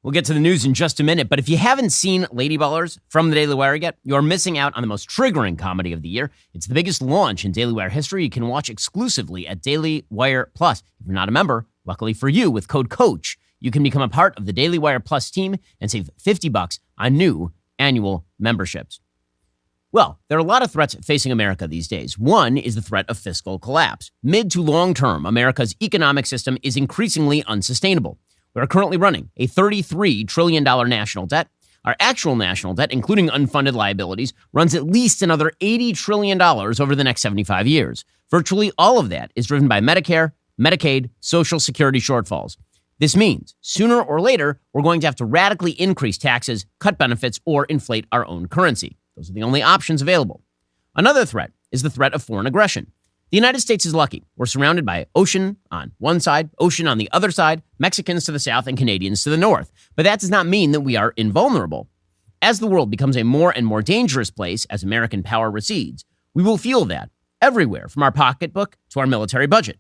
We'll get to the news in just a minute, but if you haven't seen Lady Ballers from the Daily Wire yet, you're missing out on the most triggering comedy of the year. It's the biggest launch in Daily Wire history. You can watch exclusively at Daily Wire Plus. If you're not a member, luckily for you, with code COACH, you can become a part of the Daily Wire Plus team and save $50 on new annual memberships. Well, there are a lot of threats facing America these days. One is the threat of fiscal collapse. Mid to long term, America's economic system is increasingly unsustainable. We are currently running a $33 trillion national debt. Our actual national debt, including unfunded liabilities, runs at least another $80 trillion over the next 75 years. Virtually all of that is driven by Medicare, Medicaid, Social Security shortfalls. This means sooner or later, we're going to have to radically increase taxes, cut benefits, or inflate our own currency. Those are the only options available. Another threat is the threat of foreign aggression. The United States is lucky. We're surrounded by ocean on one side, ocean on the other side, Mexicans to the south, and Canadians to the north. But that does not mean that we are invulnerable. As the world becomes a more and more dangerous place as American power recedes, we will feel that everywhere, from our pocketbook to our military budget.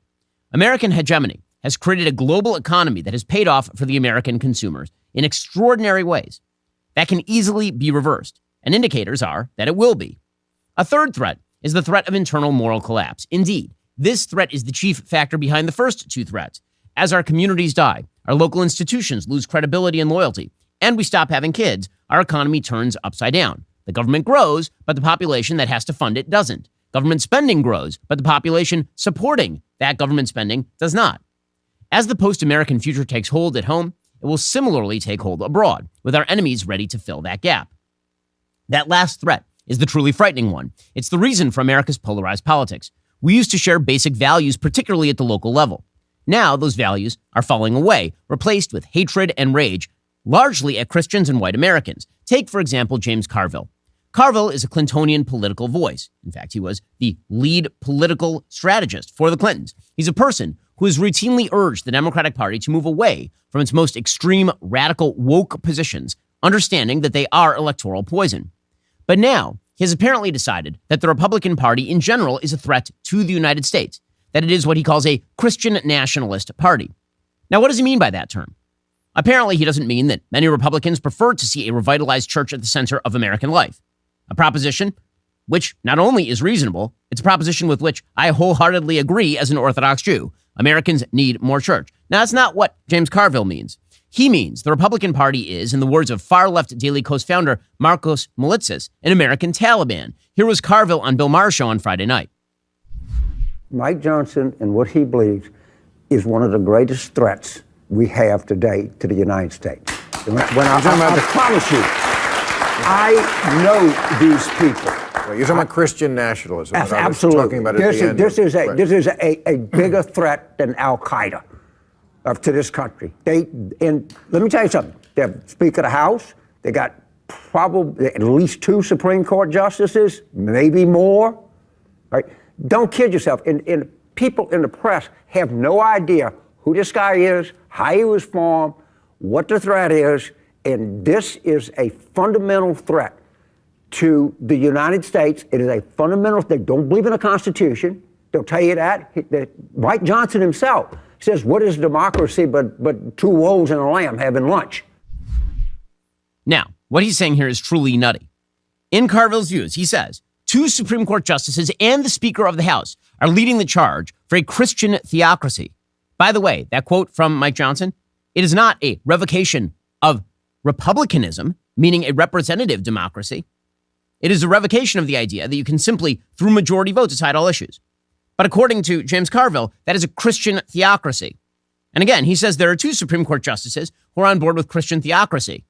American hegemony has created a global economy that has paid off for the American consumers in extraordinary ways. That can easily be reversed, and indicators are that it will be. A third threat is the threat of internal moral collapse. Indeed, this threat is the chief factor behind the first two threats. As our communities die, our local institutions lose credibility and loyalty, and we stop having kids, our economy turns upside down. The government grows, but the population that has to fund it doesn't. Government spending grows, but the population supporting that government spending does not. As the post-American future takes hold at home, it will similarly take hold abroad, with our enemies ready to fill that gap. That last threat is the truly frightening one. It's the reason for America's polarized politics. We used to share basic values, particularly at the local level. Now, those values are falling away, replaced with hatred and rage, largely at Christians and white Americans. Take, for example, James Carville. Carville is a Clintonian political voice. In fact, he was the lead political strategist for the Clintons. He's a person who has routinely urged the Democratic Party to move away from its most extreme, radical, woke positions, understanding that they are electoral poison. But now, he has apparently decided that the Republican Party in general is a threat to the United States, that it is what he calls a Christian nationalist party. Now, what does he mean by that term? Apparently, he doesn't mean that many Republicans prefer to see a revitalized church at the center of American life, a proposition which not only is reasonable, it's a proposition with which I wholeheartedly agree as an Orthodox Jew. Americans need more church. Now, that's not what James Carville means. He means the Republican Party is, in the words of far-left Daily Kos founder Marcos Militzis, an American Taliban. Here was Carville on Bill Maher's show on Friday night. Mike Johnson and what he believes is one of the greatest threats we have today to the United States. I promise you, I know these people. Well, you're talking about Christian nationalism. Absolutely. Talking about this is a bigger threat than Al-Qaeda to this country. And let me tell you something. They have Speaker of the House. They got probably at least 2 Supreme Court justices, maybe more. Right? Don't kid yourself. And people in the press have no idea who this guy is, how he was formed, what the threat is, and this is a fundamental threat to the United States. It is a fundamental. They don't believe in the Constitution. They'll tell you that. Mike Johnson himself says, what is democracy but 2 wolves and a lamb having lunch? Now, what he's saying here is truly nutty. In Carville's views, he says, 2 Supreme Court justices and the Speaker of the House are leading the charge for a Christian theocracy. By the way, that quote from Mike Johnson, it is not a revocation of republicanism, meaning a representative democracy. It is a revocation of the idea that you can simply, through majority vote, decide all issues. But according to James Carville, that is a Christian theocracy. And again, he says there are 2 Supreme Court justices who are on board with Christian theocracy.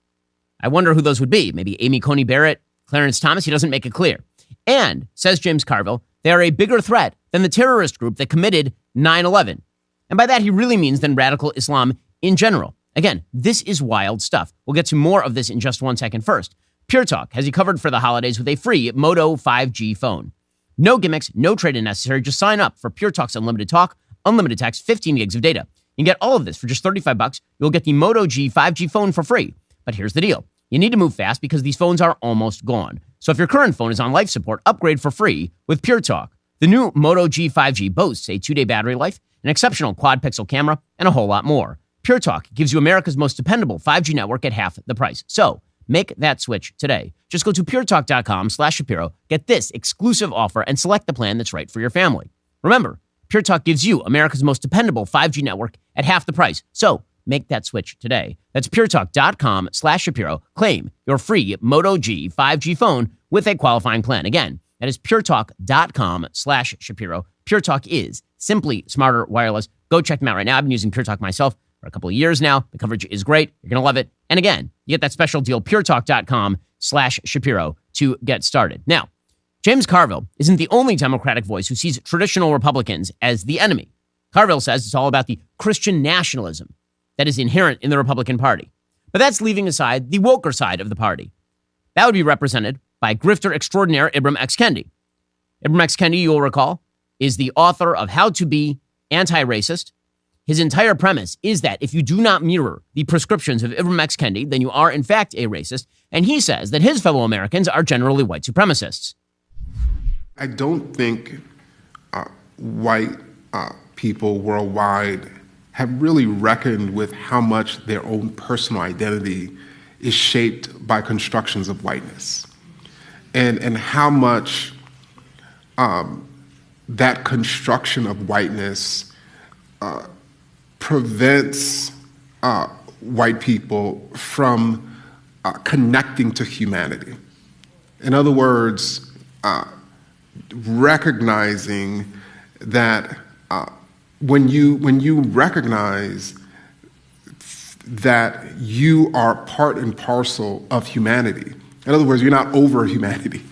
I wonder who those would be. Maybe Amy Coney Barrett, Clarence Thomas. He doesn't make it clear. And, says James Carville, they are a bigger threat than the terrorist group that committed 9/11. And by that, he really means than radical Islam in general. Again, this is wild stuff. We'll get to more of this in just 1 second. First, Pure Talk has you covered for the holidays with a free Moto 5G phone. No gimmicks, no trade-in necessary. Just sign up for Pure Talk's unlimited talk, unlimited text, 15 gigs of data. You can get all of this for just $35. You'll get the Moto G 5G phone for free. But here's the deal. You need to move fast because these phones are almost gone. So if your current phone is on life support, upgrade for free with Pure Talk. The new Moto G 5G boasts a 2-day battery life, an exceptional quad-pixel camera, and a whole lot more. Pure Talk gives you America's most dependable 5G network at half the price. So make that switch today. Just go to puretalk.com/Shapiro, get this exclusive offer, and select the plan that's right for your family. Remember, Pure Talk gives you America's most dependable 5G network at half the price. So make that switch today. That's puretalk.com/Shapiro. Claim your free Moto G 5G phone with a qualifying plan. Again, that is puretalk.com/Shapiro. Pure Talk is simply smarter wireless. Go check them out right now. I've been using Pure Talk myself for a couple of years now. The coverage is great. You're going to love it. And again, you get that special deal, puretalk.com/Shapiro to get started. Now, James Carville isn't the only Democratic voice who sees traditional Republicans as the enemy. Carville says it's all about the Christian nationalism that is inherent in the Republican Party. But that's leaving aside the woker side of the party. That would be represented by grifter extraordinaire Ibram X. Kendi. Ibram X. Kendi, you'll recall, is the author of How to Be Anti-Racist. His entire premise is that if you do not mirror the prescriptions of Ibram X. Kendi, then you are in fact a racist. And he says that his fellow Americans are generally white supremacists. I don't think white people worldwide have really reckoned with how much their own personal identity is shaped by constructions of whiteness, and how much that construction of whiteness prevents white people from connecting to humanity. In other words, recognizing that when you recognize that you are part and parcel of humanity, in other words, you're not over humanity.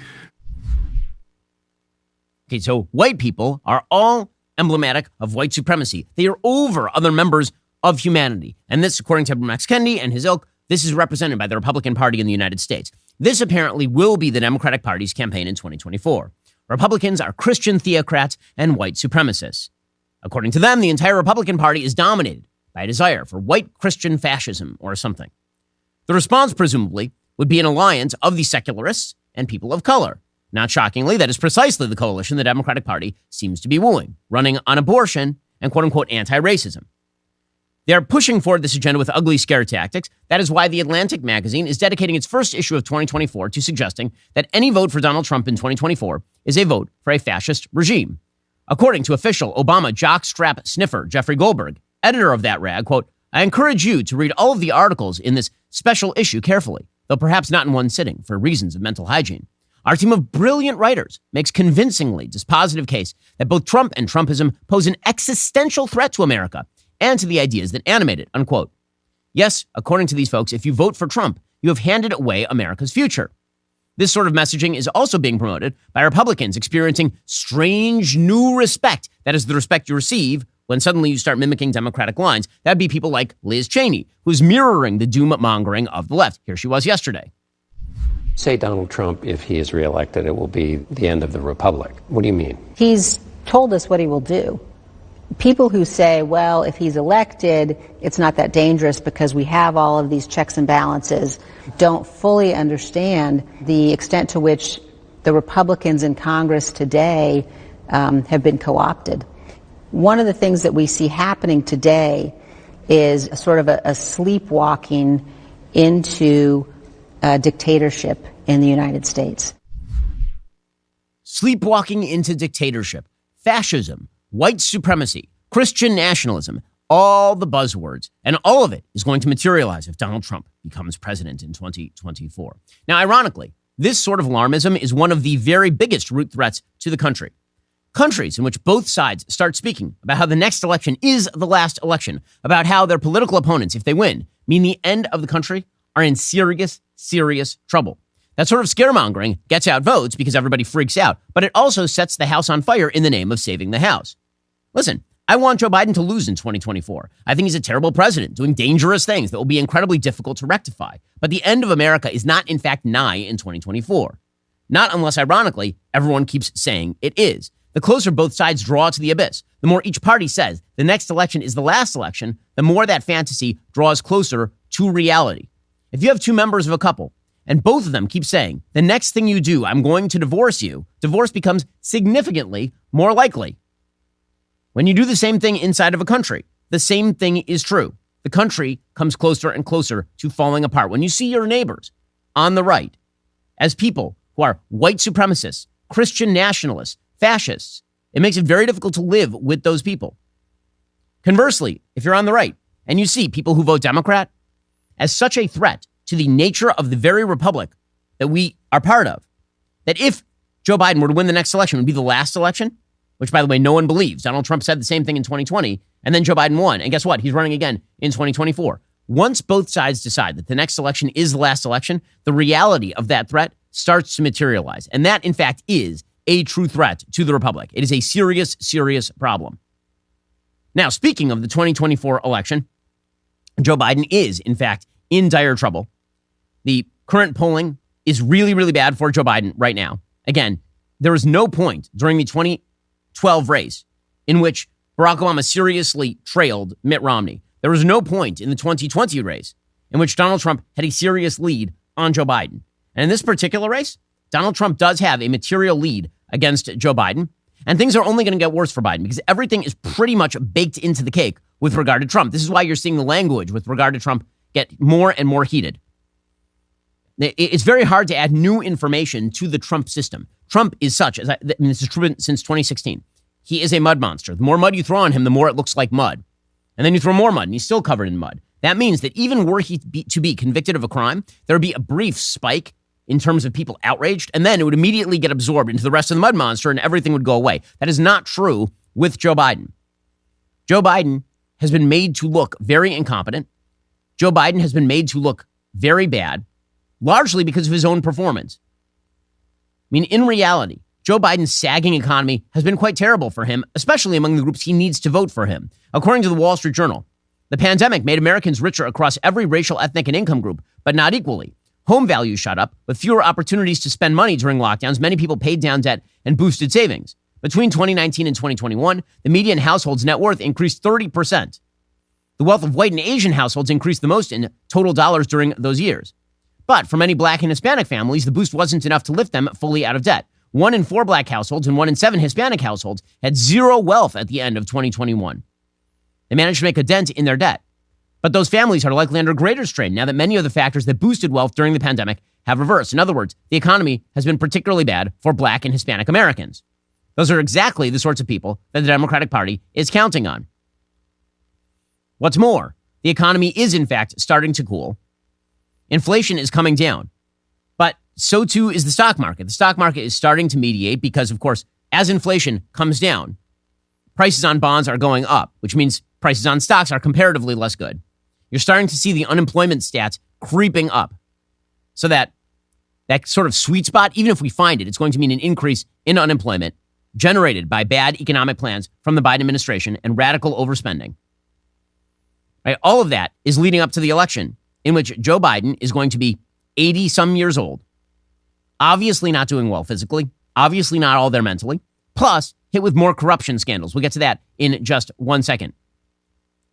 Okay, so white people are all emblematic of white supremacy. They are over other members of humanity. And this, according to Ibram X. Kendi and his ilk, this is represented by the Republican Party in the United States. This apparently will be the Democratic Party's campaign in 2024. Republicans are Christian theocrats and white supremacists. According to them, the entire Republican Party is dominated by a desire for white Christian fascism or something. The response, presumably, would be an alliance of the secularists and people of color. Not shockingly, that is precisely the coalition the Democratic Party seems to be wooing, running on abortion and quote-unquote anti-racism. They are pushing forward this agenda with ugly scare tactics. That is why The Atlantic magazine is dedicating its first issue of 2024 to suggesting that any vote for Donald Trump in 2024 is a vote for a fascist regime. According to official Obama jockstrap sniffer Jeffrey Goldberg, editor of that rag, quote, I encourage you to read all of the articles in this special issue carefully, though perhaps not in one sitting for reasons of mental hygiene. Our team of brilliant writers makes convincingly dispositive case that both Trump and Trumpism pose an existential threat to America and to the ideas that animate it, unquote. Yes, according to these folks, if you vote for Trump, you have handed away America's future. This sort of messaging is also being promoted by Republicans experiencing strange new respect. That is the respect you receive when suddenly you start mimicking Democratic lines. That'd be people like Liz Cheney, who's mirroring the doom-mongering of the left. Here she was yesterday. Say Donald Trump, if he is reelected, it will be the end of the republic. What do you mean? He's told us what he will do. People who say, well, if he's elected, it's not that dangerous because we have all of these checks and balances, don't fully understand the extent to which the Republicans in Congress today have been co-opted. One of the things that we see happening today is sort of a sleepwalking into dictatorship in the United States. Sleepwalking into dictatorship, fascism, white supremacy, Christian nationalism, all the buzzwords, and all of it is going to materialize if Donald Trump becomes president in 2024. Now, ironically, this sort of alarmism is one of the very biggest root threats to the country. Countries in which both sides start speaking about how the next election is the last election, about how their political opponents, if they win, mean the end of the country, are in serious, serious trouble. That sort of scaremongering gets out votes because everybody freaks out, but it also sets the house on fire in the name of saving the house. Listen, I want Joe Biden to lose in 2024. I think he's a terrible president doing dangerous things that will be incredibly difficult to rectify. But the end of America is not, in fact, nigh in 2024. Not unless, ironically, everyone keeps saying it is. The closer both sides draw to the abyss, the more each party says the next election is the last election, the more that fantasy draws closer to reality. If you have two members of a couple, and both of them keep saying, the next thing you do, I'm going to divorce you, divorce becomes significantly more likely. When you do the same thing inside of a country, the same thing is true. the country comes closer and closer to falling apart. When you see your neighbors on the right as people who are white supremacists, Christian nationalists, fascists, it makes it very difficult to live with those people. Conversely, if you're on the right and you see people who vote Democrat as such a threat to the nature of the very republic that we are part of, that if Joe Biden were to win the next election, it would be the last election, which, by the way, no one believes. Donald Trump said the same thing in 2020, and then Joe Biden won. And guess what? He's running again in 2024. Once both sides decide that the next election is the last election, the reality of that threat starts to materialize. And that, in fact, is a true threat to the republic. It is a serious, serious problem. Now, speaking of the 2024 election, Joe Biden is, in fact, in dire trouble. The current polling is really, really bad for Joe Biden right now. Again, there was no point during the 2012 race in which Barack Obama seriously trailed Mitt Romney. There was no point in the 2020 race in which Donald Trump had a serious lead on Joe Biden. And in this particular race, Donald Trump does have a material lead against Joe Biden. And things are only going to get worse for Biden because everything is pretty much baked into the cake with regard to Trump. This is why you're seeing the language with regard to Trump get more and more heated. It's very hard to add new information to the Trump system. Trump is such, this is true since 2016. He is a mud monster. The more mud you throw on him, the more it looks like mud. And then you throw more mud, and he's still covered in mud. That means that even were he to be convicted of a crime, there would be a brief spike in terms of people outraged, and then it would immediately get absorbed into the rest of the mud monster, and everything would go away. That is not true with Joe Biden. Joe Biden has been made to look very incompetent. Joe Biden has been made to look very bad, largely because of his own performance. I mean, in reality, Joe Biden's sagging economy has been quite terrible for him, especially among the groups he needs to vote for him. According to the Wall Street Journal, the pandemic made Americans richer across every racial, ethnic, and income group, but not equally. Home values shot up. With fewer opportunities to spend money during lockdowns, many people paid down debt and boosted savings. Between 2019 and 2021, the median household's net worth increased 30%. The wealth of white and Asian households increased the most in total dollars during those years. But for many Black and Hispanic families, the boost wasn't enough to lift them fully out of debt. 1 in 4 Black households and 1 in 7 Hispanic households had zero wealth at the end of 2021. They managed to make a dent in their debt. But those families are likely under greater strain now that many of the factors that boosted wealth during the pandemic have reversed. In other words, the economy has been particularly bad for Black and Hispanic Americans. Those are exactly the sorts of people that the Democratic Party is counting on. What's more, the economy is in fact starting to cool. Inflation is coming down. But so too is the stock market. The stock market is starting to mediate because, of course, as inflation comes down, prices on bonds are going up, which means prices on stocks are comparatively less good. You're starting to see the unemployment stats creeping up so that sort of sweet spot, even if we find it, it's going to mean an increase in unemployment generated by bad economic plans from the Biden administration and radical overspending. Right? All of that is leading up to the election in which Joe Biden is going to be 80-some years old, obviously not doing well physically, obviously not all there mentally, plus hit with more corruption scandals. We'll get to that in just 1 second.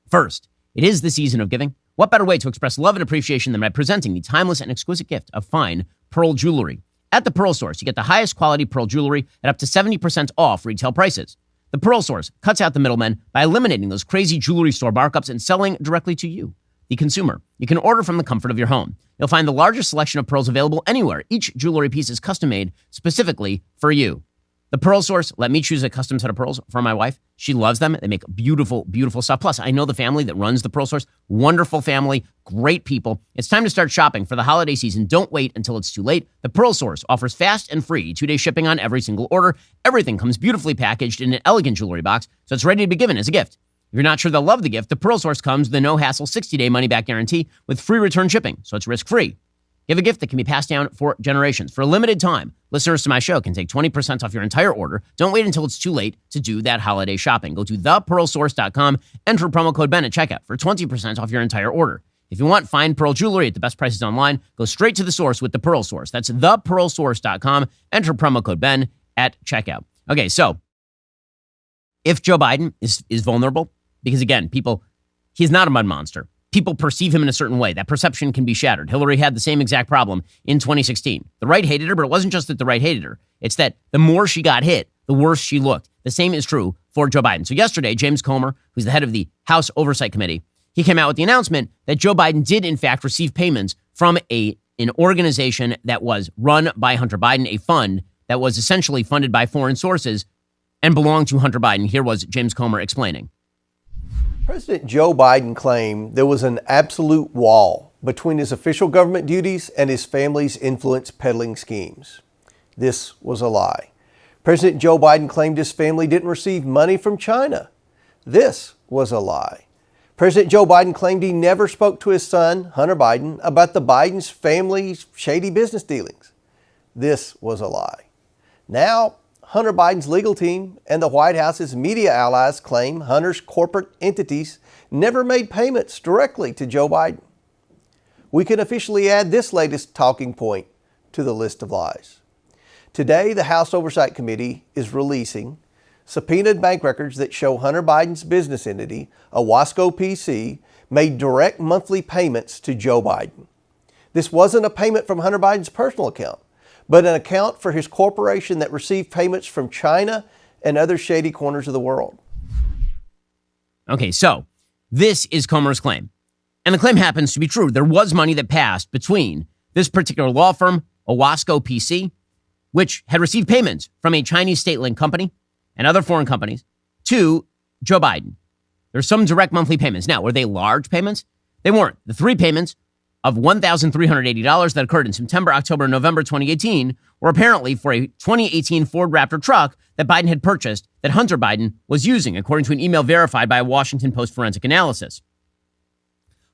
First, it is the season of giving. What better way to express love and appreciation than by presenting the timeless and exquisite gift of fine pearl jewelry? At the Pearl Source, you get the highest quality pearl jewelry at up to 70% off retail prices. The Pearl Source cuts out the middlemen by eliminating those crazy jewelry store markups and selling directly to you, the consumer. You can order from the comfort of your home. You'll find the largest selection of pearls available anywhere. Each jewelry piece is custom made specifically for you. The Pearl Source let me choose a custom set of pearls for my wife. She loves them. They make beautiful, beautiful stuff. Plus, I know the family that runs the Pearl Source. Wonderful family, great people. It's time to start shopping for the holiday season. Don't wait until it's too late. The Pearl Source offers fast and free 2-day shipping on every single order. Everything comes beautifully packaged in an elegant jewelry box, so it's ready to be given as a gift. If you're not sure they'll love the gift, the Pearl Source comes with a no-hassle 60-day money-back guarantee with free return shipping, so it's risk-free. Give a gift that can be passed down for generations. For a limited time, listeners to my show can take 20% off your entire order. Don't wait until it's too late to do that holiday shopping. Go to thepearlsource.com, enter promo code Ben at checkout for 20% off your entire order. If you want fine pearl jewelry at the best prices online, go straight to the source with the Pearl Source. That's thepearlsource.com, enter promo code Ben at checkout. Okay, so if Joe Biden is vulnerable, because again, he's not a mud monster. People perceive him in a certain way. That perception can be shattered. Hillary had the same exact problem in 2016. The right hated her, but it wasn't just that the right hated her. It's that the more she got hit, the worse she looked. The same is true for Joe Biden. So yesterday, James Comer, who's the head of the House Oversight Committee, he came out with the announcement that Joe Biden did, in fact, receive payments from an organization that was run by Hunter Biden, a fund that was essentially funded by foreign sources and belonged to Hunter Biden. Here was James Comer explaining. President Joe Biden claimed there was an absolute wall between his official government duties and his family's influence peddling schemes. This was a lie. President Joe Biden claimed his family didn't receive money from China. This was a lie. President Joe Biden claimed he never spoke to his son, Hunter Biden, about the Biden's family's shady business dealings. This was a lie. Now, Hunter Biden's legal team and the White House's media allies claim Hunter's corporate entities never made payments directly to Joe Biden. We can officially add this latest talking point to the list of lies. Today, the House Oversight Committee is releasing subpoenaed bank records that show Hunter Biden's business entity, Wasco PC, made direct monthly payments to Joe Biden. This wasn't a payment from Hunter Biden's personal account, but an account for his corporation that received payments from China and other shady corners of the world. Okay, so this is Comer's claim. And the claim happens to be true. There was money that passed between this particular law firm, Wasco PC, which had received payments from a Chinese state-linked company and other foreign companies to Joe Biden. There's some direct monthly payments. Now, were they large payments? They weren't. The three payments of $1,380 that occurred in September, October, and November 2018 were apparently for a 2018 Ford Raptor truck that Biden had purchased that Hunter Biden was using, according to an email verified by a Washington Post forensic analysis.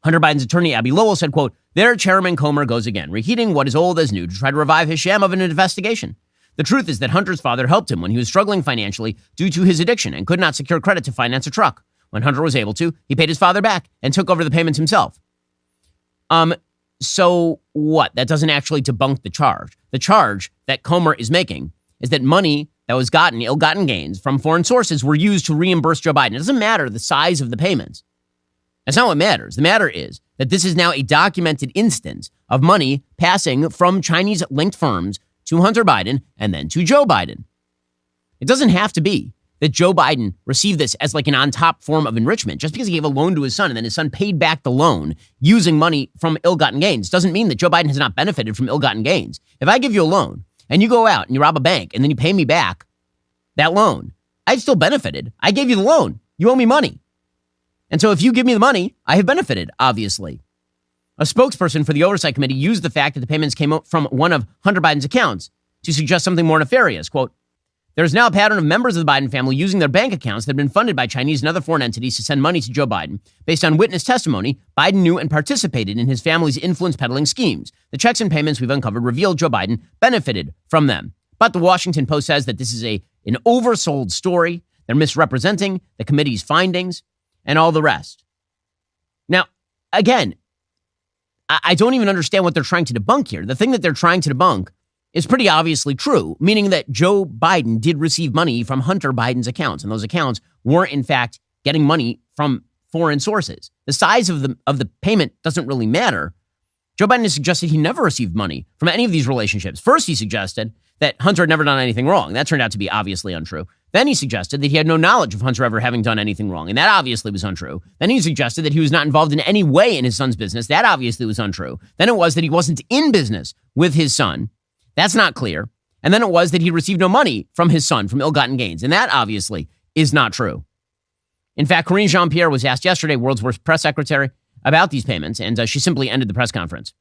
Hunter Biden's attorney, Abby Lowell, said, quote, "There, Chairman Comer goes again, reheating what is old as new to try to revive his sham of an investigation. The truth is that Hunter's father helped him when he was struggling financially due to his addiction and could not secure credit to finance a truck. When Hunter was able to, he paid his father back and took over the payments himself." So what? That doesn't actually debunk the charge. The charge that Comer is making is that money that was gotten, ill-gotten gains from foreign sources were used to reimburse Joe Biden. It doesn't matter the size of the payments. That's not what matters. The matter is that this is now a documented instance of money passing from Chinese-linked firms to Hunter Biden and then to Joe Biden. It doesn't have to be that Joe Biden received this as like an on-top form of enrichment. Just because he gave a loan to his son and then his son paid back the loan using money from ill-gotten gains doesn't mean that Joe Biden has not benefited from ill-gotten gains. If I give you a loan and you go out and you rob a bank and then you pay me back that loan, I've still benefited. I gave you the loan. You owe me money. And so if you give me the money, I have benefited, obviously. A spokesperson for the Oversight Committee used the fact that the payments came from one of Hunter Biden's accounts to suggest something more nefarious. Quote, "There's now a pattern of members of the Biden family using their bank accounts that have been funded by Chinese and other foreign entities to send money to Joe Biden. Based on witness testimony, Biden knew and participated in his family's influence peddling schemes. The checks and payments we've uncovered revealed Joe Biden benefited from them." But the Washington Post says that this is an oversold story. They're misrepresenting the committee's findings and all the rest. Now, again, I don't even understand what they're trying to debunk here. The thing that they're trying to debunk is pretty obviously true, meaning that Joe Biden did receive money from Hunter Biden's accounts, and those accounts were, in fact, getting money from foreign sources. The size of the payment doesn't really matter. Joe Biden has suggested he never received money from any of these relationships. First, he suggested that Hunter had never done anything wrong. That turned out to be obviously untrue. Then he suggested that he had no knowledge of Hunter ever having done anything wrong, and that obviously was untrue. Then he suggested that he was not involved in any way in his son's business. That obviously was untrue. Then it was that he wasn't in business with his son. That's not clear. And then it was that he received no money from his son from ill-gotten gains, and that obviously is not true. In fact, Karine Jean-Pierre was asked yesterday, world's worst press secretary, about these payments, and she simply ended the press conference.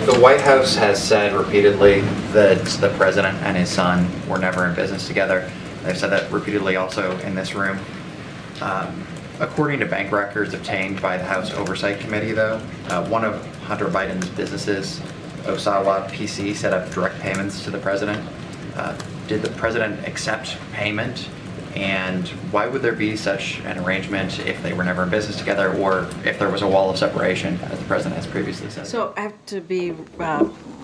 The White House has said repeatedly that the president and his son were never in business together. They've said that repeatedly also in this room. According to bank records obtained by the House Oversight Committee, though, one of Hunter Biden's businesses, Osawa PC, set up direct payments to the president. Did the president accept payment? And why would there be such an arrangement if they were never in business together, or if there was a wall of separation, as the president has previously said? So I have to be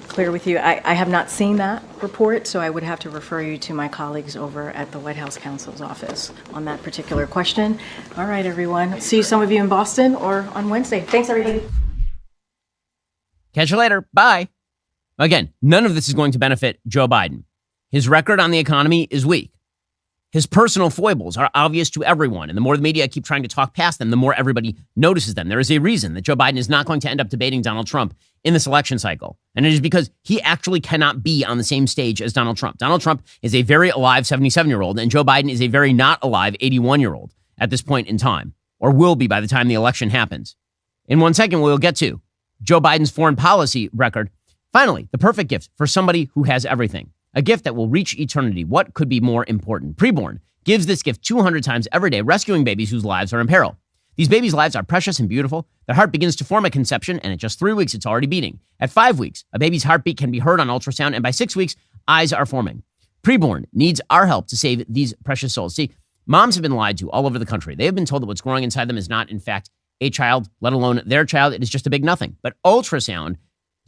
clear with you. I have not seen that report, so I would have to refer you to my colleagues over at the White House counsel's office on that particular question. All right, everyone. See some of you in Boston or on Wednesday. Thanks, everybody. Catch you later. Bye. Again, none of this is going to benefit Joe Biden. His record on the economy is weak. His personal foibles are obvious to everyone, and the more the media keep trying to talk past them, the more everybody notices them. There is a reason that Joe Biden is not going to end up debating Donald Trump in this election cycle, and it is because he actually cannot be on the same stage as Donald Trump. Donald Trump is a very alive 77-year-old, and Joe Biden is a very not alive 81-year-old at this point in time, or will be by the time the election happens. In 1 second, we'll get to Joe Biden's foreign policy record. Finally, the perfect gift for somebody who has everything. A gift that will reach eternity. What could be more important? Preborn gives this gift 200 times every day, rescuing babies whose lives are in peril. These babies' lives are precious and beautiful. Their heart begins to form at conception, and at just 3 weeks, it's already beating. At 5 weeks, a baby's heartbeat can be heard on ultrasound, and by 6 weeks, eyes are forming. Preborn needs our help to save these precious souls. See, moms have been lied to all over the country. They have been told that what's growing inside them is not, in fact, a child, let alone their child. It is just a big nothing. But ultrasound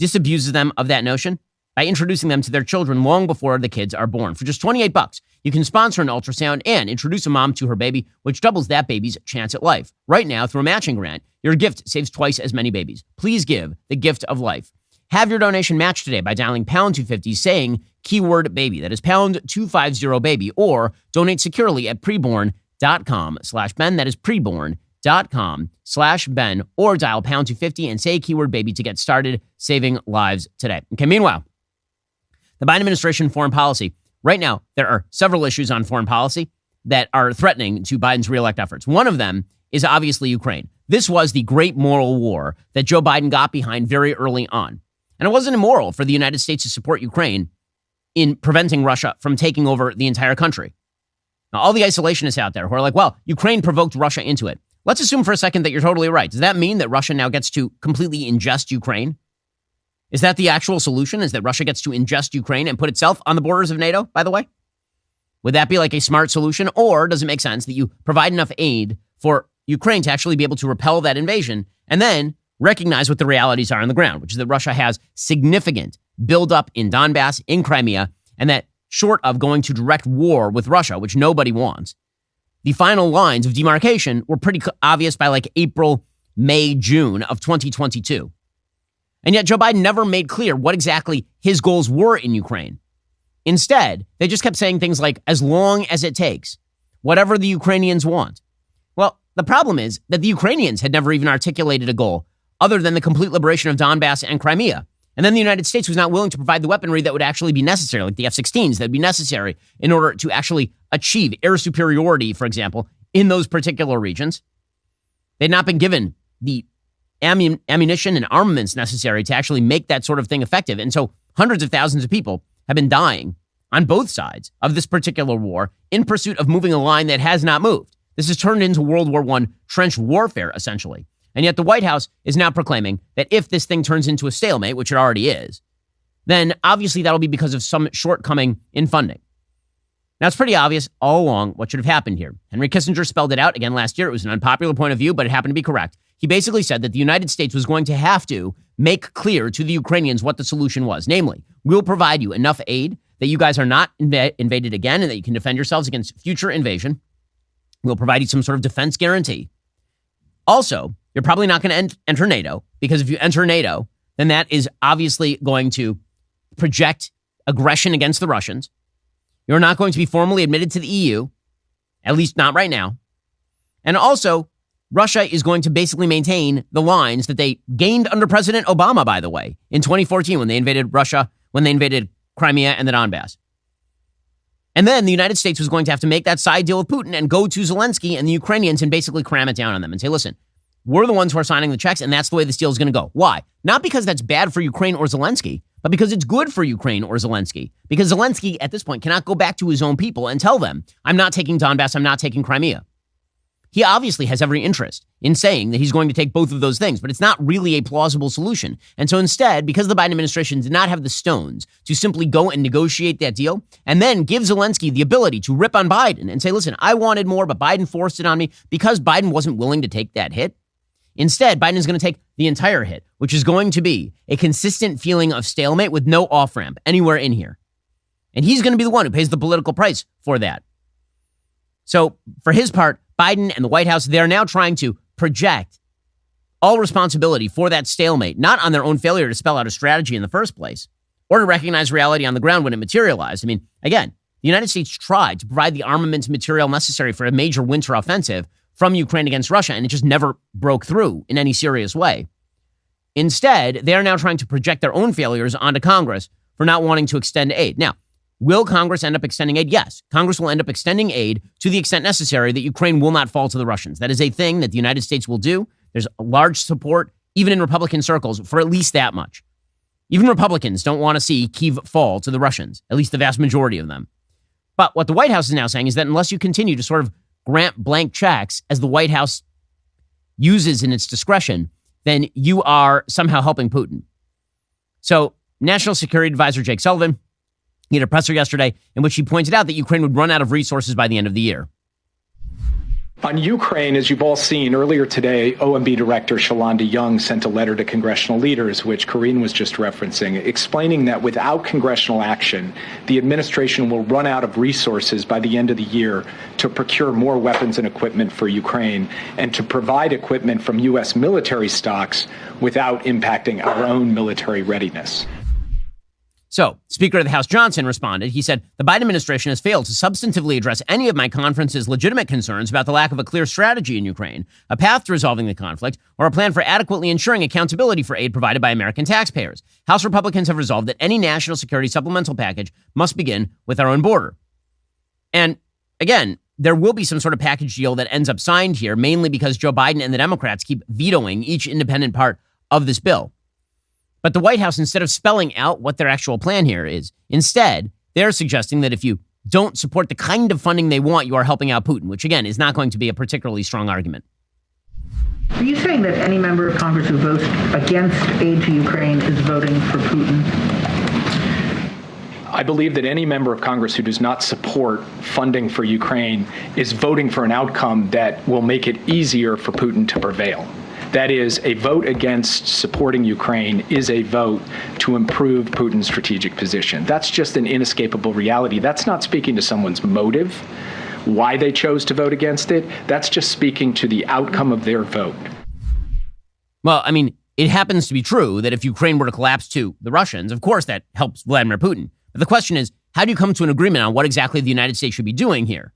disabuses them of that notion by introducing them to their children long before the kids are born. For just $28, you can sponsor an ultrasound and introduce a mom to her baby, which doubles that baby's chance at life. Right now, through a matching grant, your gift saves twice as many babies. Please give the gift of life. Have your donation matched today by dialing pound 250, saying keyword baby. That is pound 250 baby, or donate securely at preborn.com/Ben. That is preborn.com/Ben, or dial pound 250 and say keyword baby to get started saving lives today. Okay, meanwhile, the Biden administration foreign policy. Right now, there are several issues on foreign policy that are threatening to Biden's reelect efforts. One of them is obviously Ukraine. This was the great moral war that Joe Biden got behind very early on. And it wasn't immoral for the United States to support Ukraine in preventing Russia from taking over the entire country. Now, all the isolationists out there who are like, well, Ukraine provoked Russia into it. Let's assume for a second that you're totally right. Does that mean that Russia now gets to completely ingest Ukraine? Is that the actual solution? Is that Russia gets to ingest Ukraine and put itself on the borders of NATO, by the way? Would that be like a smart solution? Or does it make sense that you provide enough aid for Ukraine to actually be able to repel that invasion and then recognize what the realities are on the ground, which is that Russia has significant buildup in Donbass, in Crimea, and that short of going to direct war with Russia, which nobody wants, the final lines of demarcation were pretty obvious by like April, May, June of 2022. And yet Joe Biden never made clear what exactly his goals were in Ukraine. Instead, they just kept saying things like, as long as it takes, whatever the Ukrainians want. Well, the problem is that the Ukrainians had never even articulated a goal other than the complete liberation of Donbass and Crimea. And then the United States was not willing to provide the weaponry that would actually be necessary, like the F-16s that would be necessary in order to actually achieve air superiority, for example, in those particular regions. They had not been given the ammunition and armaments necessary to actually make that sort of thing effective. And so hundreds of thousands of people have been dying on both sides of this particular war in pursuit of moving a line that has not moved. This has turned into World War I trench warfare, essentially. And yet the White House is now proclaiming that if this thing turns into a stalemate, which it already is, then obviously that'll be because of some shortcoming in funding. Now, it's pretty obvious all along what should have happened here. Henry Kissinger spelled it out again last year. It was an unpopular point of view, but it happened to be correct. He basically said that the United States was going to have to make clear to the Ukrainians what the solution was. Namely, we'll provide you enough aid that you guys are not invaded again and that you can defend yourselves against future invasion. We'll provide you some sort of defense guarantee. Also, you're probably not going to enter NATO, because if you enter NATO, then that is obviously going to project aggression against the Russians. You're not going to be formally admitted to the EU, at least not right now. And also, Russia is going to basically maintain the lines that they gained under President Obama, by the way, in 2014 when they invaded Russia, when they invaded Crimea and the Donbass. And then the United States was going to have to make that side deal with Putin and go to Zelensky and the Ukrainians and basically cram it down on them and say, listen, we're the ones who are signing the checks, and that's the way this deal is going to go. Why? Not because that's bad for Ukraine or Zelensky, but because it's good for Ukraine or Zelensky. Because Zelensky, at this point, cannot go back to his own people and tell them, I'm not taking Donbass, I'm not taking Crimea. He obviously has every interest in saying that he's going to take both of those things, but it's not really a plausible solution. And so instead, because the Biden administration did not have the stones to simply go and negotiate that deal and then give Zelensky the ability to rip on Biden and say, listen, I wanted more, but Biden forced it on me, because Biden wasn't willing to take that hit. Instead, Biden is going to take the entire hit, which is going to be a consistent feeling of stalemate with no off-ramp anywhere in here. And he's going to be the one who pays the political price for that. So for his part, Biden and the White House, they're now trying to project all responsibility for that stalemate, not on their own failure to spell out a strategy in the first place or to recognize reality on the ground when it materialized. I mean, again, the the United States tried to provide the armament material necessary for a major winter offensive from Ukraine against Russia, and it just never broke through in any serious way. Instead, they are now trying to project their own failures onto Congress for not wanting to extend aid. Now, will Congress end up extending aid? Yes. Congress will end up extending aid to the extent necessary that Ukraine will not fall to the Russians. That is a thing that the United States will do. There's large support, even in Republican circles, for at least that much. Even Republicans don't want to see Kyiv fall to the Russians, at least the vast majority of them. But what the White House is now saying is that unless you continue to sort of grant blank checks as the White House uses in its discretion, then you are somehow helping Putin. So National Security Advisor Jake Sullivan, he had a presser yesterday in which he pointed out that Ukraine would run out of resources by the end of the year. On Ukraine, as you've all seen earlier today, OMB Director Shalanda Young sent a letter to congressional leaders, which Karine was just referencing, explaining that without congressional action, the administration will run out of resources by the end of the year to procure more weapons and equipment for Ukraine and to provide equipment from U.S. military stocks without impacting our own military readiness. So, Speaker of the House Johnson responded. He said, the Biden administration has failed to substantively address any of my conference's legitimate concerns about the lack of a clear strategy in Ukraine, a path to resolving the conflict, or a plan for adequately ensuring accountability for aid provided by American taxpayers. House Republicans have resolved that any national security supplemental package must begin with our own border. And again, there will be some sort of package deal that ends up signed here, mainly because Joe Biden and the Democrats keep vetoing each independent part of this bill. But the White House, instead of spelling out what their actual plan here is, instead, they're suggesting that if you don't support the kind of funding they want, you are helping out Putin, which, again, is not going to be a particularly strong argument. Are you saying that any member of Congress who votes against aid to Ukraine is voting for Putin? I believe that any member of Congress who does not support funding for Ukraine is voting for an outcome that will make it easier for Putin to prevail. That is, a vote against supporting Ukraine is a vote to improve Putin's strategic position. That's just an inescapable reality. That's not speaking to someone's motive, why they chose to vote against it. That's just speaking to the outcome of their vote. Well, I mean, it happens to be true that if Ukraine were to collapse to the Russians, of course that helps Vladimir Putin. But the question is, how do you come to an agreement on what exactly the United States should be doing here?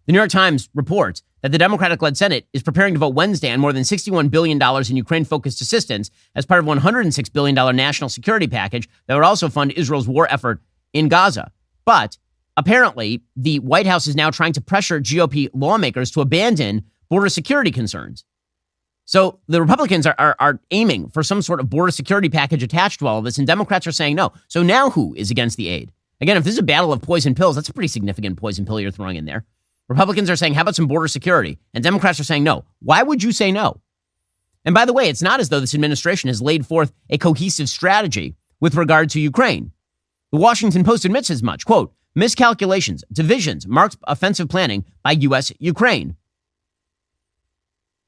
The New York Times reports that the Democratic-led Senate is preparing to vote Wednesday on more than $61 billion in Ukraine-focused assistance as part of a $106 billion national security package that would also fund Israel's war effort in Gaza. But apparently, the White House is now trying to pressure GOP lawmakers to abandon border security concerns. So the Republicans are aiming for some sort of border security package attached to all of this, and Democrats are saying no. So now who is against the aid? Again, if this is a battle of poison pills, that's a pretty significant poison pill you're throwing in there. Republicans are saying, how about some border security? And Democrats are saying no. Why would you say no? And by the way, it's not as though this administration has laid forth a cohesive strategy with regard to Ukraine. The Washington Post admits as much. Quote, miscalculations, divisions, marked offensive planning by U.S. Ukraine.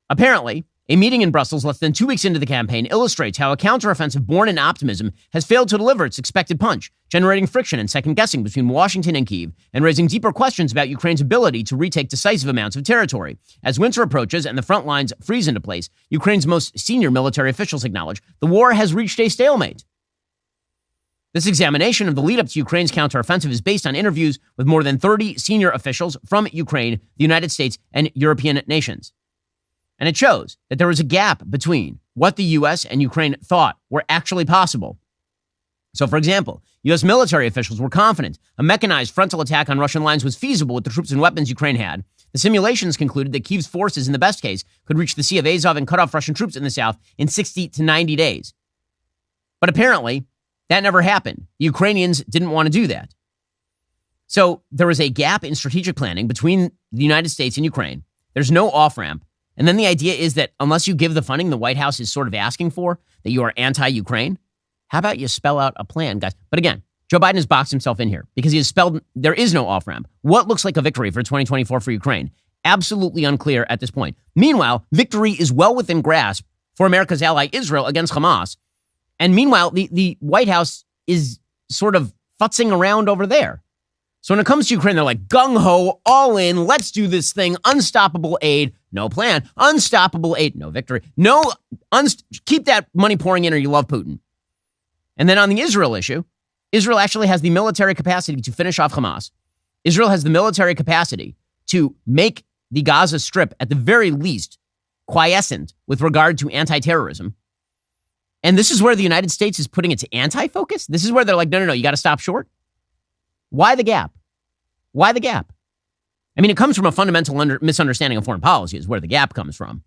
Apparently, a meeting in Brussels less than 2 weeks into the campaign illustrates how a counteroffensive born in optimism has failed to deliver its expected punch, generating friction and second-guessing between Washington and Kyiv, and raising deeper questions about Ukraine's ability to retake decisive amounts of territory. As winter approaches and the front lines freeze into place, Ukraine's most senior military officials acknowledge the war has reached a stalemate. This examination of the lead-up to Ukraine's counteroffensive is based on interviews with more than 30 senior officials from Ukraine, the United States, and European nations. And it shows that there was a gap between what the U.S. and Ukraine thought were actually possible. So, for example, U.S. military officials were confident a mechanized frontal attack on Russian lines was feasible with the troops and weapons Ukraine had. The simulations concluded that Kyiv's forces, in the best case, could reach the Sea of Azov and cut off Russian troops in the south in 60 to 90 days. But apparently, that never happened. The Ukrainians didn't want to do that. So there was a gap in strategic planning between the United States and Ukraine. There's no off-ramp. And then the idea is that unless you give the funding the White House is sort of asking for, that you are anti-Ukraine, how about you spell out a plan, guys? But again, Joe Biden has boxed himself in here because he has spelled there is no off-ramp. What looks like a victory for 2024 for Ukraine? Absolutely unclear at this point. Meanwhile, victory is well within grasp for America's ally Israel against Hamas. And meanwhile, the White House is sort of futzing around over there. So when it comes to Ukraine, they're like, gung-ho, all in, let's do this thing, unstoppable aid, no plan, unstoppable aid, no victory, keep that money pouring in or you love Putin. And then on the Israel issue, Israel actually has the military capacity to finish off Hamas. Israel has the military capacity to make the Gaza Strip, at the very least, quiescent with regard to anti-terrorism. And this is where the United States is putting its anti-focus. This is where they're like, no, you got to stop short. Why the gap? Why the gap? I mean, it comes from a fundamental misunderstanding of foreign policy is where the gap comes from.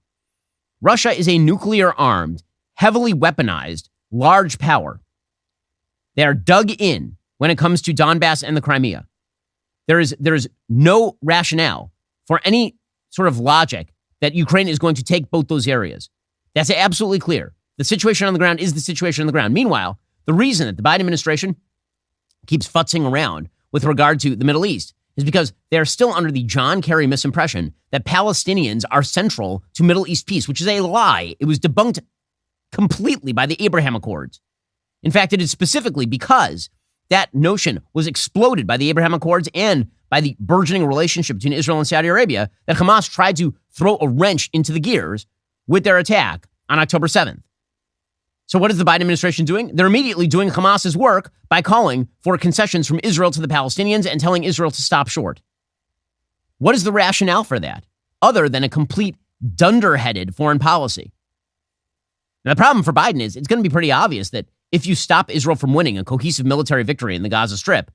Russia is a nuclear-armed, heavily weaponized, large power. They are dug in when it comes to Donbass and the Crimea. There is no rationale for any sort of logic that Ukraine is going to take both those areas. That's absolutely clear. The situation on the ground is the situation on the ground. Meanwhile, the reason that the Biden administration keeps futzing around with regard to the Middle East is because they're still under the John Kerry misimpression that Palestinians are central to Middle East peace, which is a lie. It was debunked completely by the Abraham Accords. In fact, it is specifically because that notion was exploded by the Abraham Accords and by the burgeoning relationship between Israel and Saudi Arabia that Hamas tried to throw a wrench into the gears with their attack on October 7th. So what is the Biden administration doing? They're immediately doing Hamas's work by calling for concessions from Israel to the Palestinians and telling Israel to stop short. What is the rationale for that, other than a complete dunderheaded foreign policy? Now, the problem for Biden is it's going to be pretty obvious that if you stop Israel from winning a cohesive military victory in the Gaza Strip,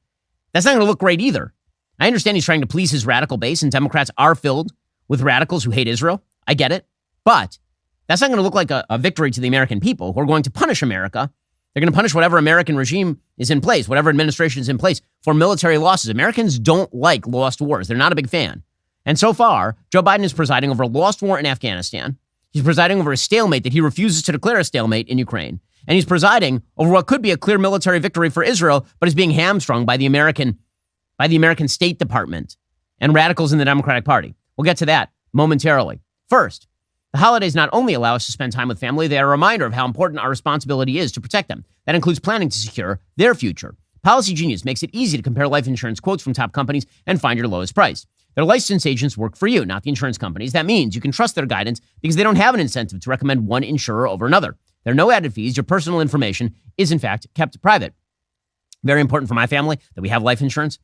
that's not going to look great either. I understand he's trying to please his radical base, and Democrats are filled with radicals who hate Israel. I get it. But that's not going to look like a victory to the American people who are going to punish America. They're going to punish whatever American regime is in place, whatever administration is in place for military losses. Americans don't like lost wars. They're not a big fan. And so far, Joe Biden is presiding over a lost war in Afghanistan. He's presiding over a stalemate that he refuses to declare a stalemate in Ukraine. And he's presiding over what could be a clear military victory for Israel, but is being hamstrung by the American State Department and radicals in the Democratic Party. We'll get to that momentarily. First, the holidays not only allow us to spend time with family, they are a reminder of how important our responsibility is to protect them. That includes planning to secure their future. Policy Genius makes it easy to compare life insurance quotes from top companies and find your lowest price. Their licensed agents work for you, not the insurance companies. That means you can trust their guidance because they don't have an incentive to recommend one insurer over another. There are no added fees. Your personal information is, in fact, kept private. Very important for my family that we have life insurance.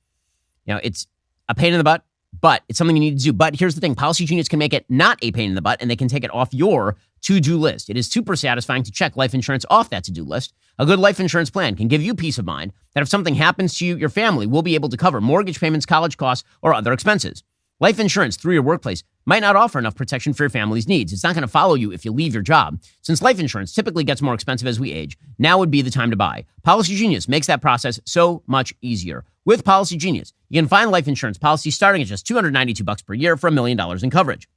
You know, it's a pain in the butt, but it's something you need to do. But here's the thing. Policy Genius can make it not a pain in the butt, and they can take it off your to-do list. It is super satisfying to check life insurance off that to-do list. A good life insurance plan can give you peace of mind that if something happens to you, your family will be able to cover mortgage payments, college costs, or other expenses. Life insurance through your workplace might not offer enough protection for your family's needs. It's not going to follow you if you leave your job. Since life insurance typically gets more expensive as we age, now would be the time to buy. Policy Genius makes that process so much easier. With Policy Genius, you can find life insurance policies starting at just $292 per year for $1 million in coverage.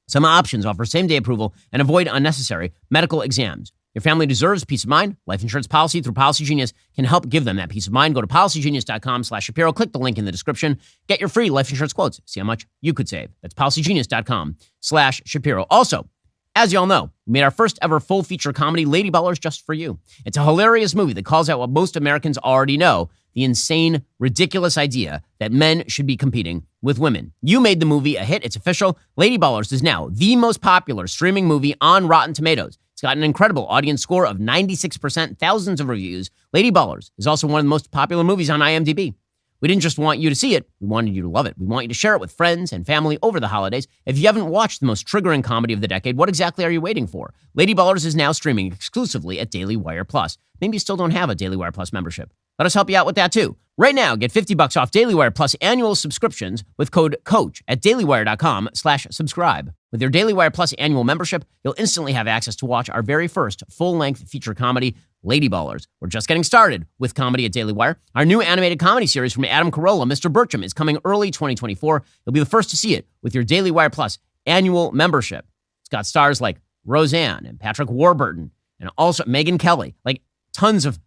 Some options offer same-day approval and avoid unnecessary medical exams. Your family deserves peace of mind. Life insurance policy through Policy Genius can help give them that peace of mind. Go to policygenius.com/Shapiro. Click the link in the description. Get your free life insurance quotes. See how much you could save. That's policygenius.com/Shapiro. Also, as y'all know, we made our first ever full feature comedy, Lady Ballers, just for you. It's a hilarious movie that calls out what most Americans already know, the insane, ridiculous idea that men should be competing with women. You made the movie a hit. It's official. Lady Ballers is now the most popular streaming movie on Rotten Tomatoes. It's got an incredible audience score of 96%, thousands of reviews. Lady Ballers is also one of the most popular movies on IMDb. We didn't just want you to see it, we wanted you to love it. We want you to share it with friends and family over the holidays. If you haven't watched the most triggering comedy of the decade, what exactly are you waiting for? Lady Ballers is now streaming exclusively at Daily Wire Plus. Maybe you still don't have a Daily Wire Plus membership. Let us help you out with that too. Right now, get $50 off Daily Wire Plus annual subscriptions with code COACH at dailywire.com/subscribe. With your Daily Wire Plus annual membership, you'll instantly have access to watch our very first full-length feature comedy, Lady Ballers. We're just getting started with comedy at Daily Wire. Our new animated comedy series from Adam Carolla, Mr. Bertram, is coming early 2024. You'll be the first to see it with your Daily Wire Plus annual membership. It's got stars like Roseanne and Patrick Warburton and also Megyn Kelly, like tons of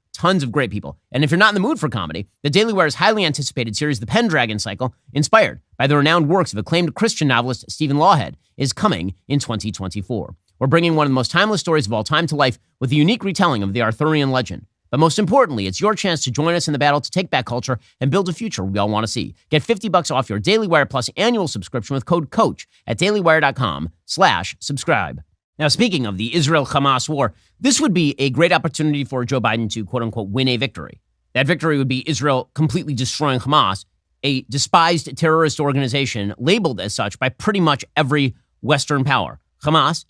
great people. And if you're not in the mood for comedy, the Daily Wire's highly anticipated series, The Pendragon Cycle, inspired by the renowned works of acclaimed Christian novelist Stephen Lawhead, is coming in 2024. We're bringing one of the most timeless stories of all time to life with a unique retelling of the Arthurian legend. But most importantly, it's your chance to join us in the battle to take back culture and build a future we all want to see. Get $50 off your Daily Wire Plus annual subscription with code COACH at dailywire.com/subscribe. Now, speaking of the Israel-Hamas war, this would be a great opportunity for Joe Biden to, quote-unquote, win a victory. That victory would be Israel completely destroying Hamas a despised terrorist organization labeled as such by pretty much every Western power. Hamas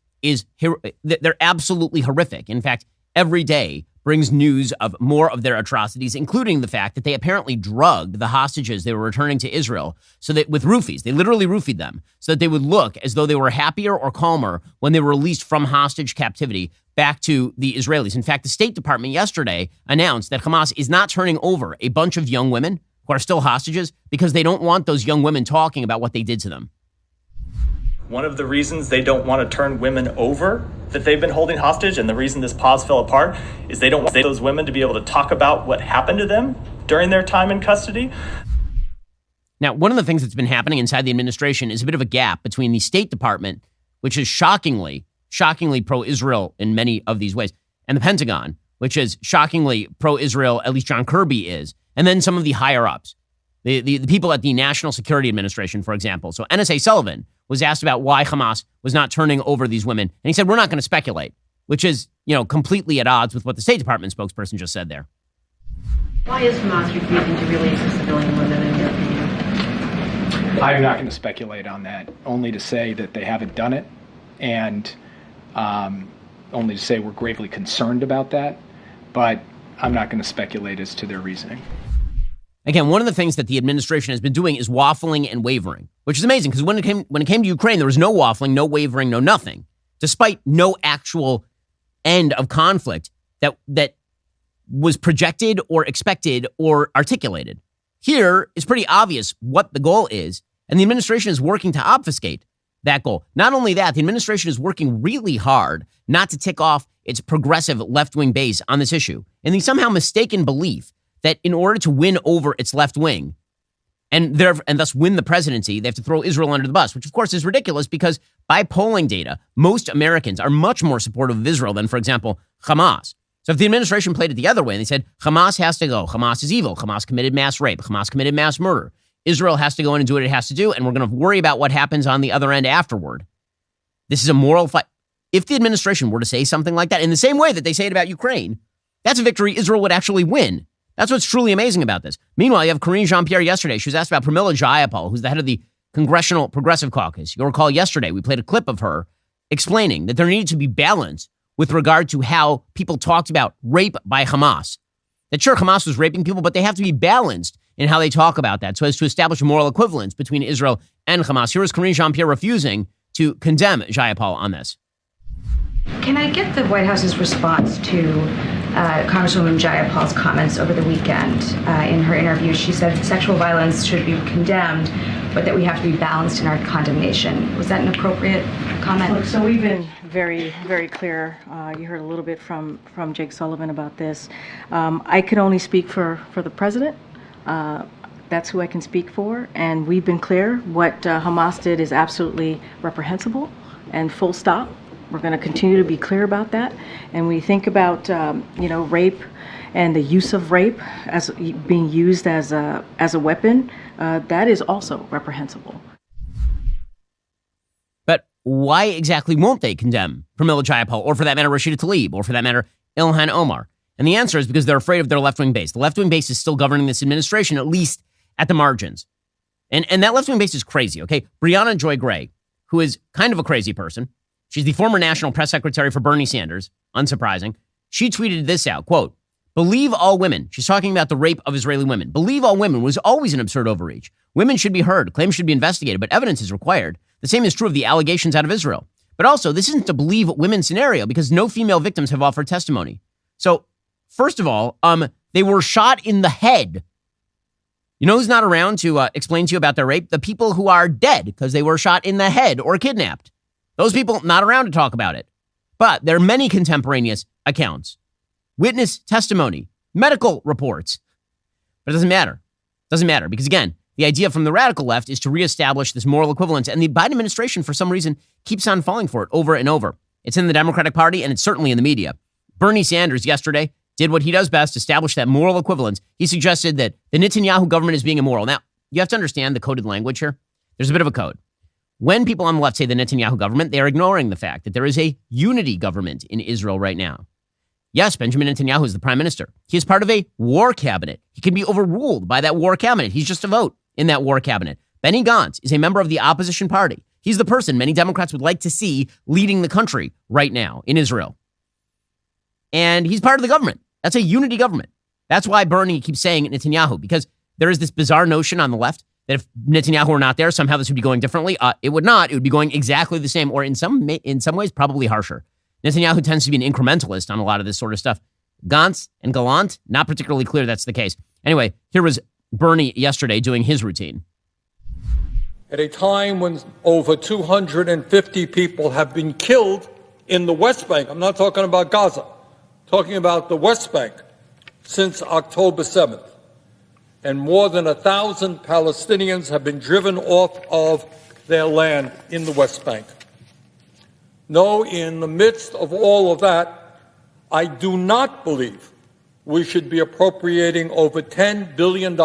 they're absolutely horrific. In fact, every day brings news of more of their atrocities, including the fact that they apparently drugged the hostages they were returning to Israel so that with roofies, they literally roofied them so that they would look as though they were happier or calmer when they were released from hostage captivity back to the Israelis. In fact, the State Department yesterday announced that Hamas is not turning over a bunch of young women who are still hostages because they don't want those young women talking about what they did to them. One of the reasons they don't want to turn women over that they've been holding hostage, and the reason this pause fell apart, is they don't want those women to be able to talk about what happened to them during their time in custody. Now, one of the things that's been happening inside the administration is a bit of a gap between the State Department, which is shockingly pro-Israel in many of these ways, and the Pentagon, which is shockingly pro-Israel, at least John Kirby is, and then some of the higher-ups. The people at the National Security Administration, for example. So NSA Sullivan was asked about why Hamas was not turning over these women. And he said, we're not going to speculate, which is, completely at odds with what the State Department spokesperson just said there. Why is Hamas refusing to release the civilian women in your opinion? I'm not going to speculate on that, only to say that they haven't done it, and only to say we're gravely concerned about that. But I'm not going to speculate as to their reasoning. Again, one of the things that the administration has been doing is waffling and wavering, which is amazing because when it came to Ukraine, there was no waffling, no wavering, no nothing, despite no actual end of conflict that was projected or expected or articulated. Here is pretty obvious what the goal is, and the administration is working to obfuscate that goal. Not only that, the administration is working really hard not to tick off its progressive left-wing base on this issue, and the somehow mistaken belief that in order to win over its left wing and thus win the presidency, they have to throw Israel under the bus, which of course is ridiculous because by polling data, most Americans are much more supportive of Israel than, for example, Hamas. So if the administration played it the other way and they said, Hamas has to go, Hamas is evil, Hamas committed mass rape, Hamas committed mass murder, Israel has to go in and do what it has to do, and we're going to worry about what happens on the other end afterward. This is a moral fight. If the administration were to say something like that in the same way that they say it about Ukraine, that's a victory Israel would actually win. That's what's truly amazing about this. Meanwhile, you have Karine Jean-Pierre yesterday. She was asked about Pramila Jayapal, who's the head of the Congressional Progressive Caucus. You'll recall yesterday we played a clip of her explaining that there needed to be balance with regard to how people talked about rape by Hamas. That sure, Hamas was raping people, but they have to be balanced in how they talk about that so as to establish a moral equivalence between Israel and Hamas. Here is Karine Jean-Pierre refusing to condemn Jayapal on this. Can I get the White House's response to Congresswoman Jayapal's comments over the weekend? In her interview, she said sexual violence should be condemned, but that we have to be balanced in our condemnation. Was that an appropriate comment? Look, so we've been very, very clear. You heard a little bit from Jake Sullivan about this. I can only speak for the president. That's who I can speak for. And we've been clear. What Hamas did is absolutely reprehensible and full stop. We're going to continue to be clear about that. And we think about, rape and the use of rape as being used as a weapon. That is also reprehensible. But why exactly won't they condemn Pramila Jayapal, or for that matter, Rashida Tlaib, or for that matter, Ilhan Omar? And the answer is because they're afraid of their left-wing base. The left-wing base is still governing this administration, at least at the margins. And that left-wing base is crazy, okay? Brianna Joy Gray, who is kind of a crazy person, she's the former national press secretary for Bernie Sanders, unsurprising. She tweeted this out, quote, "Believe all women." She's talking about the rape of Israeli women. "Believe all women" was always an absurd overreach. Women should be heard. Claims should be investigated, but evidence is required. The same is true of the allegations out of Israel. But also, this isn't a believe women scenario because no female victims have offered testimony. So, first of all, they were shot in the head. You know who's not around to explain to you about their rape? The people who are dead because they were shot in the head or kidnapped. Those people not around to talk about it. But there are many contemporaneous accounts, witness testimony, medical reports. But it doesn't matter. It doesn't matter because, again, the idea from the radical left is to reestablish this moral equivalence. And the Biden administration, for some reason, keeps on falling for it over and over. It's in the Democratic Party and it's certainly in the media. Bernie Sanders yesterday did what he does best, establish that moral equivalence. He suggested that the Netanyahu government is being immoral. Now, you have to understand the coded language here. There's a bit of a code. When people on the left say the Netanyahu government, they are ignoring the fact that there is a unity government in Israel right now. Yes, Benjamin Netanyahu is the prime minister. He is part of a war cabinet. He can be overruled by that war cabinet. He's just a vote. in that war cabinet. Benny Gantz is a member of the opposition party. He's the person many Democrats would like to see leading the country right now in Israel. And he's part of the government. That's a unity government. That's why Bernie keeps saying Netanyahu, because there is this bizarre notion on the left that if Netanyahu were not there, somehow this would be going differently. It would not. It would be going exactly the same, or in some ways, probably harsher. Netanyahu tends to be an incrementalist on a lot of this sort of stuff. Gantz and Gallant, not particularly clear that's the case. Anyway, here was Bernie yesterday doing his routine. At a time when over 250 people have been killed in the West Bank, I'm not talking about Gaza, talking about the West Bank, since October 7th. And more than 1,000 Palestinians have been driven off of their land in the West Bank. No, in the midst of all of that, I do not believe we should be appropriating over $10 billion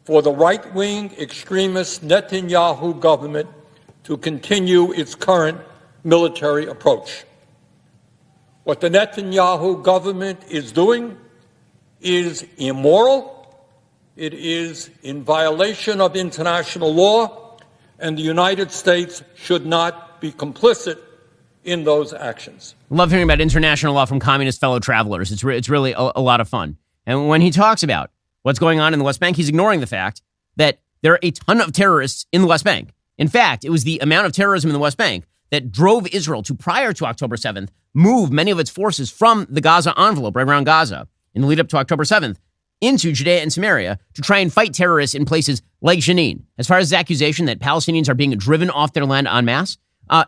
for the right-wing extremist Netanyahu government to continue its current military approach. What the Netanyahu government is doing is immoral. It is in violation of international law, and the United States should not be complicit in those actions. Love hearing about international law from communist fellow travelers. It's really a lot of fun. And when he talks about what's going on in the West Bank, he's ignoring the fact that there are a ton of terrorists in the West Bank. In fact, it was the amount of terrorism in the West Bank that drove Israel to, prior to October 7th, move many of its forces from the Gaza envelope, right around Gaza, in the lead up to October 7th, into Judea and Samaria to try and fight terrorists in places like Jenin. As far as the accusation that Palestinians are being driven off their land en masse,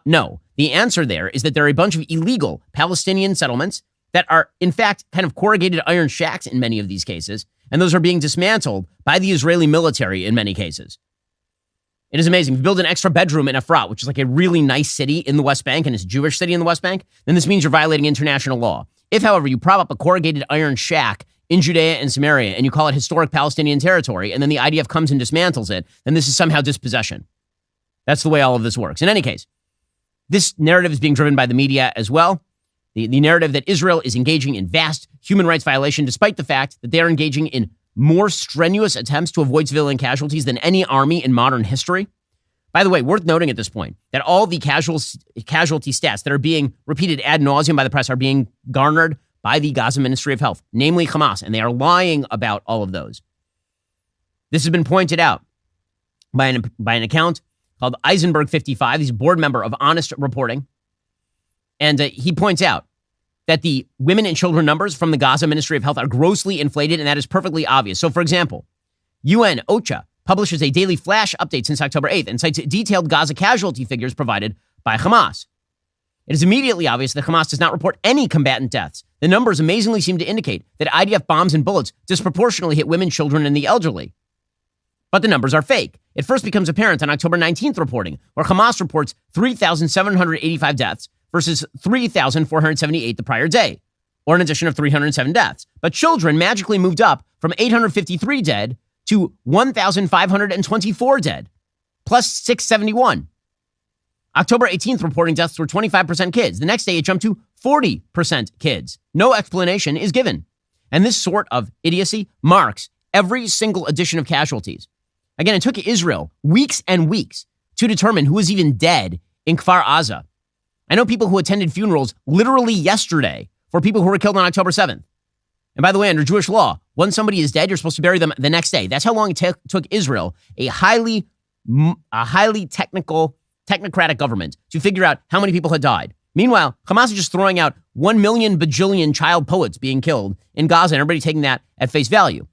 no. The answer there is that there are a bunch of illegal Palestinian settlements that are, in fact, kind of corrugated iron shacks in many of these cases, and those are being dismantled by the Israeli military in many cases. It is amazing. If you build an extra bedroom in Efrat, which is like a really nice city in the West Bank, and it's a Jewish city in the West Bank, then this means you're violating international law. If, however, you prop up a corrugated iron shack in Judea and Samaria, and you call it historic Palestinian territory, and then the IDF comes and dismantles it, then this is somehow dispossession. That's the way all of this works. In any case, this narrative is being driven by the media as well. The narrative that Israel is engaging in vast human rights violation, despite the fact that they are engaging in more strenuous attempts to avoid civilian casualties than any army in modern history. By the way, worth noting at this point that all the casualty stats that are being repeated ad nauseum by the press are being garnered by the Gaza Ministry of Health, namely Hamas, and they are lying about all of those. This has been pointed out by an account called Eisenberg 55. He's a board member of Honest Reporting. And he points out that the women and children numbers from the Gaza Ministry of Health are grossly inflated, and that is perfectly obvious. So, for example, UN OCHA publishes a daily flash update since October 8th and cites detailed Gaza casualty figures provided by Hamas. It is immediately obvious that Hamas does not report any combatant deaths. The numbers amazingly seem to indicate that IDF bombs and bullets disproportionately hit women, children, and the elderly. But the numbers are fake. It first becomes apparent on October 19th reporting, where Hamas reports 3,785 deaths versus 3,478 the prior day, or an addition of 307 deaths. But children magically moved up from 853 dead to 1,524 dead, plus 671. October 18th reporting deaths were 25% kids. The next day it jumped to 40% kids. No explanation is given. And this sort of idiocy marks every single addition of casualties. Again, it took Israel weeks and weeks to determine who was even dead in Kfar Aza. I know people who attended funerals literally yesterday for people who were killed on October 7th. And by the way, under Jewish law, once somebody is dead, you're supposed to bury them the next day. That's how long it took Israel, a highly technocratic government, to figure out how many people had died. Meanwhile, Hamas is just throwing out 1 million bajillion child poets being killed in Gaza, and everybody taking that at face value.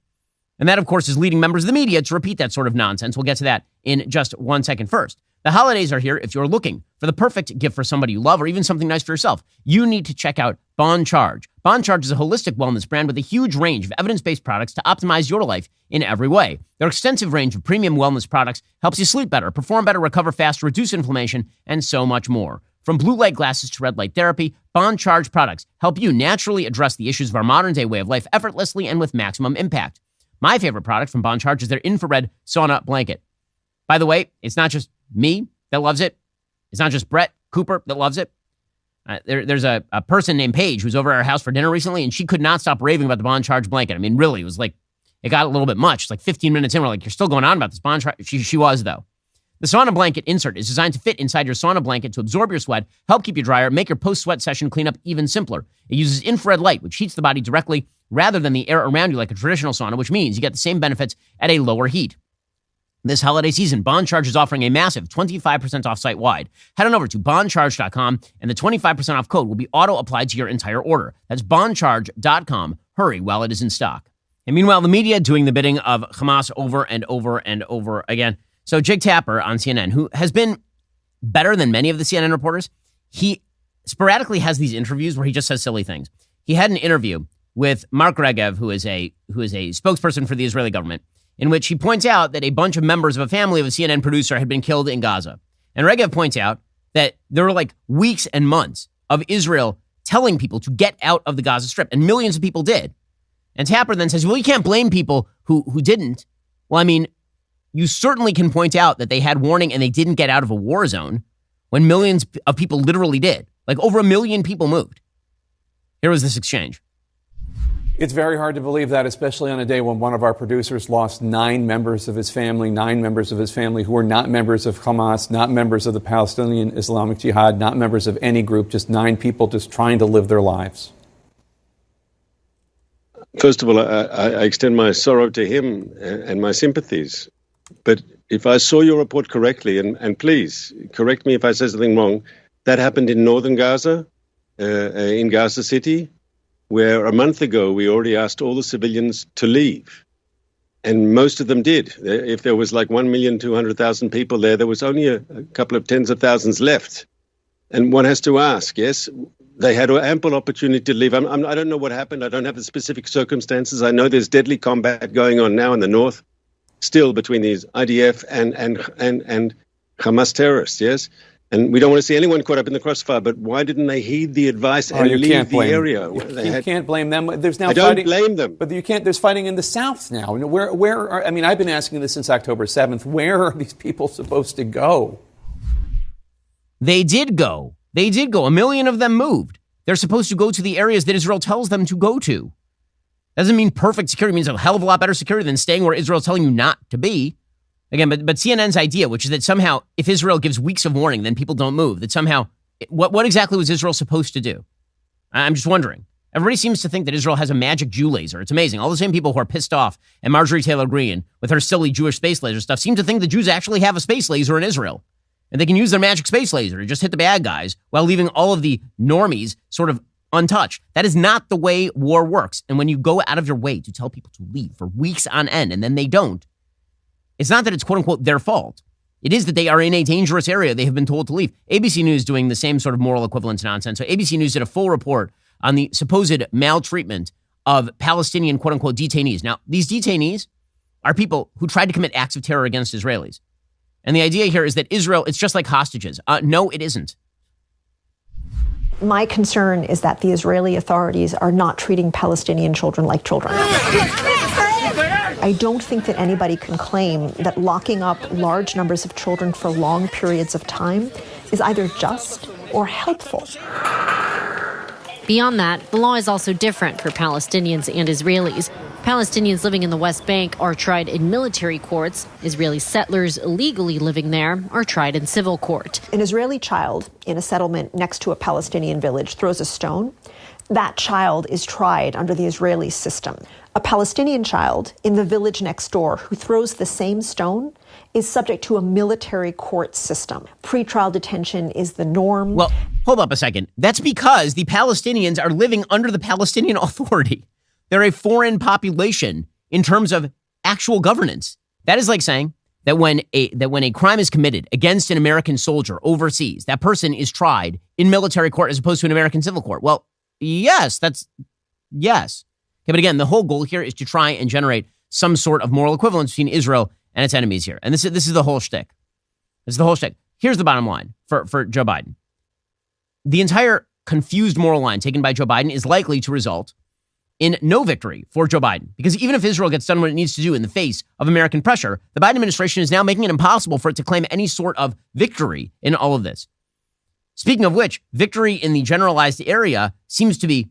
And that, of course, is leading members of the media to repeat that sort of nonsense. We'll get to that in just 1 second. First, the holidays are here. If you're looking for the perfect gift for somebody you love or even something nice for yourself, you need to check out Bon Charge. Bon Charge is a holistic wellness brand with a huge range of evidence-based products to optimize your life in every way. Their extensive range of premium wellness products helps you sleep better, perform better, recover faster, reduce inflammation, and so much more. From blue light glasses to red light therapy, Bon Charge products help you naturally address the issues of our modern-day way of life effortlessly and with maximum impact. My favorite product from Bon Charge is their infrared sauna blanket. By the way, it's not just me that loves it. It's not just Brett Cooper that loves it. There's a person named Paige who's over at our house for dinner recently, and she could not stop raving about the Bon Charge blanket. I mean, really, it it got a little bit much. It's like 15 minutes in, we're like, you're still going on about this bond trial. She was, though. The sauna blanket insert is designed to fit inside your sauna blanket to absorb your sweat, help keep you drier, make your post-sweat session cleanup even simpler. It uses infrared light, which heats the body directly rather than the air around you like a traditional sauna, which means you get the same benefits at a lower heat. This holiday season, BondCharge is offering a massive 25% off site-wide. Head on over to bondcharge.com, and the 25% off code will be auto-applied to your entire order. That's bondcharge.com. Hurry while it is in stock. And meanwhile, the media doing the bidding of Hamas over and over and over again. So Jake Tapper on CNN, who has been better than many of the CNN reporters, he sporadically has these interviews where he just says silly things. He had an interview with Mark Regev, who is a spokesperson for the Israeli government, in which he points out that a bunch of members of a family of a CNN producer had been killed in Gaza. And Regev points out that there were like weeks and months of Israel telling people to get out of the Gaza Strip, and millions of people did. And Tapper then says, well, you can't blame people who didn't. Well, I mean, you certainly can point out that they had warning and they didn't get out of a war zone when millions of people literally did. Like over 1 million people moved. Here was this exchange. It's very hard to believe that, especially on a day when one of our producers lost 9 members of his family who were not members of Hamas, not members of the Palestinian Islamic Jihad, not members of any group, just 9 people just trying to live their lives. First of all, I extend my sorrow to him and my sympathies. But if I saw your report correctly, and please correct me if I say something wrong, that happened in northern Gaza, in Gaza City, where a month ago we already asked all the civilians to leave. And most of them did. If there was like 1,200,000 people there was only a couple of tens of thousands left. And one has to ask, yes, they had ample opportunity to leave. I don't know what happened. I don't have the specific circumstances. I know there's deadly combat going on now in the north, still between these IDF and Hamas terrorists, yes? And we don't want to see anyone caught up in the crossfire, but why didn't they heed the advice and leave the area? You can't blame them. There's now I don't blame them. But there's fighting in the south now. I've been asking this since October 7th. Where are these people supposed to go? They did go. 1 million of them moved. They're supposed to go to the areas that Israel tells them to go to. Doesn't mean perfect security. It means a hell of a lot better security than staying where Israel's telling you not to be. Again, but CNN's idea, which is that somehow if Israel gives weeks of warning, then people don't move, that somehow, what exactly was Israel supposed to do? I'm just wondering. Everybody seems to think that Israel has a magic Jew laser. It's amazing. All the same people who are pissed off at Marjorie Taylor Greene with her silly Jewish space laser stuff seem to think the Jews actually have a space laser in Israel. And they can use their magic space laser to just hit the bad guys while leaving all of the normies sort of untouched. That is not the way war works. And when you go out of your way to tell people to leave for weeks on end and then they don't, it's not that it's quote unquote their fault. It is that they are in a dangerous area. They have been told to leave. ABC News doing the same sort of moral equivalence nonsense. So ABC News did a full report on the supposed maltreatment of Palestinian quote unquote detainees. Now, these detainees are people who tried to commit acts of terror against Israelis. And the idea here is that Israel, it's just like hostages. No, it isn't. My concern is that the Israeli authorities are not treating Palestinian children like children. I don't think that anybody can claim that locking up large numbers of children for long periods of time is either just or helpful. Beyond that, the law is also different for Palestinians and Israelis. Palestinians living in the West Bank are tried in military courts. Israeli settlers illegally living there are tried in civil court. An Israeli child in a settlement next to a Palestinian village throws a stone. That child is tried under the Israeli system. A Palestinian child in the village next door who throws the same stone is subject to a military court system. Pretrial detention is the norm. Well, hold up a second. That's because the Palestinians are living under the Palestinian Authority. They're a foreign population in terms of actual governance. That is like saying that when a crime is committed against an American soldier overseas, that person is tried in military court as opposed to an American civil court. Well, yes. Okay, but again, the whole goal here is to try and generate some sort of moral equivalence between Israel and its enemies here. And this is the whole shtick. This is the whole shtick. Here's the bottom line for Joe Biden. The entire confused moral line taken by Joe Biden is likely to result in no victory for Joe Biden. Because even if Israel gets done what it needs to do in the face of American pressure, the Biden administration is now making it impossible for it to claim any sort of victory in all of this. Speaking of which, victory in the generalized area seems to be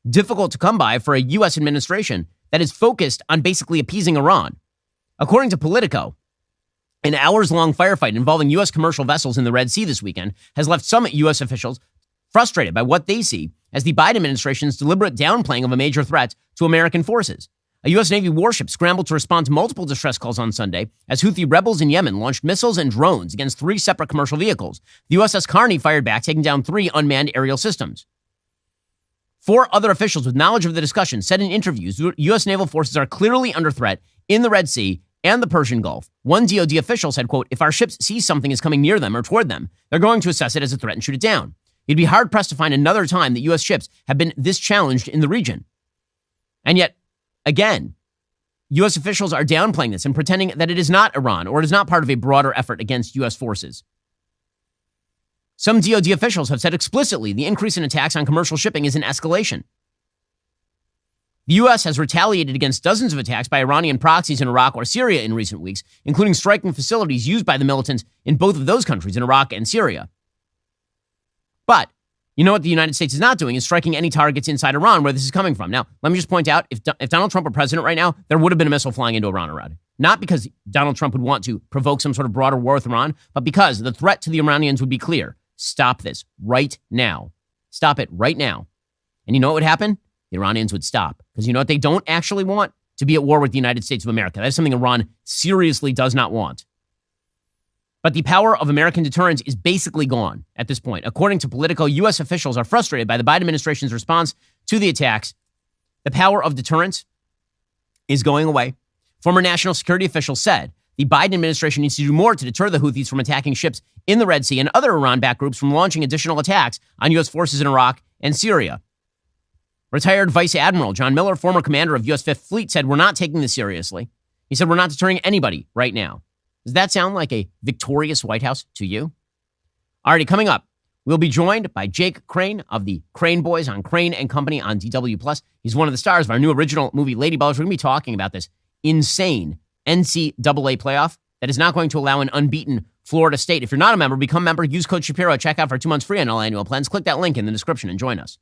difficult to come by for a U.S. administration that is focused on basically appeasing Iran. According to Politico, an hours-long firefight involving U.S. commercial vessels in the Red Sea this weekend has left some U.S. officials frustrated by what they see as the Biden administration's deliberate downplaying of a major threat to American forces. A U.S. Navy warship scrambled to respond to multiple distress calls on Sunday as Houthi rebels in Yemen launched missiles and drones against 3 separate commercial vehicles. The USS Carney fired back, taking down 3 unmanned aerial systems. 4 other officials with knowledge of the discussion said in interviews U.S. naval forces are clearly under threat in the Red Sea and the Persian Gulf. One DoD official said, quote, if our ships see something is coming near them or toward them, they're going to assess it as a threat and shoot it down. You'd be hard-pressed to find another time that U.S. ships have been this challenged in the region. And yet, again, U.S. officials are downplaying this and pretending that it is not Iran or it is not part of a broader effort against U.S. forces. Some DoD officials have said explicitly the increase in attacks on commercial shipping is an escalation. The U.S. has retaliated against dozens of attacks by Iranian proxies in Iraq or Syria in recent weeks, including striking facilities used by the militants in both of those countries, in Iraq and Syria. But you know what the United States is not doing is striking any targets inside Iran where this is coming from. Now, let me just point out, if Donald Trump were president right now, there would have been a missile flying into Iran already. Not because Donald Trump would want to provoke some sort of broader war with Iran, but because the threat to the Iranians would be clear. Stop this right now. Stop it right now. And you know what would happen? The Iranians would stop. Because you know what they don't actually want? To be at war with the United States of America. That is something Iran seriously does not want. But the power of American deterrence is basically gone at this point. According to Politico, U.S. officials are frustrated by the Biden administration's response to the attacks. The power of deterrence is going away. Former national security officials said the Biden administration needs to do more to deter the Houthis from attacking ships in the Red Sea and other Iran-backed groups from launching additional attacks on U.S. forces in Iraq and Syria. Retired Vice Admiral John Miller, former commander of U.S. Fifth Fleet, said, we're not taking this seriously. He said, we're not deterring anybody right now. Does that sound like a victorious White House to you? Alrighty, coming up, we'll be joined by Jake Crane of the Crane Boys on Crane and Company on DW+. He's one of the stars of our new original movie, Lady Ballers. We're going to be talking about this insane NCAA playoff that is not going to allow an unbeaten Florida State. If you're not a member, become a member. Use code Shapiro at checkout for 2 months free on all annual plans. Click that link in the description and join us.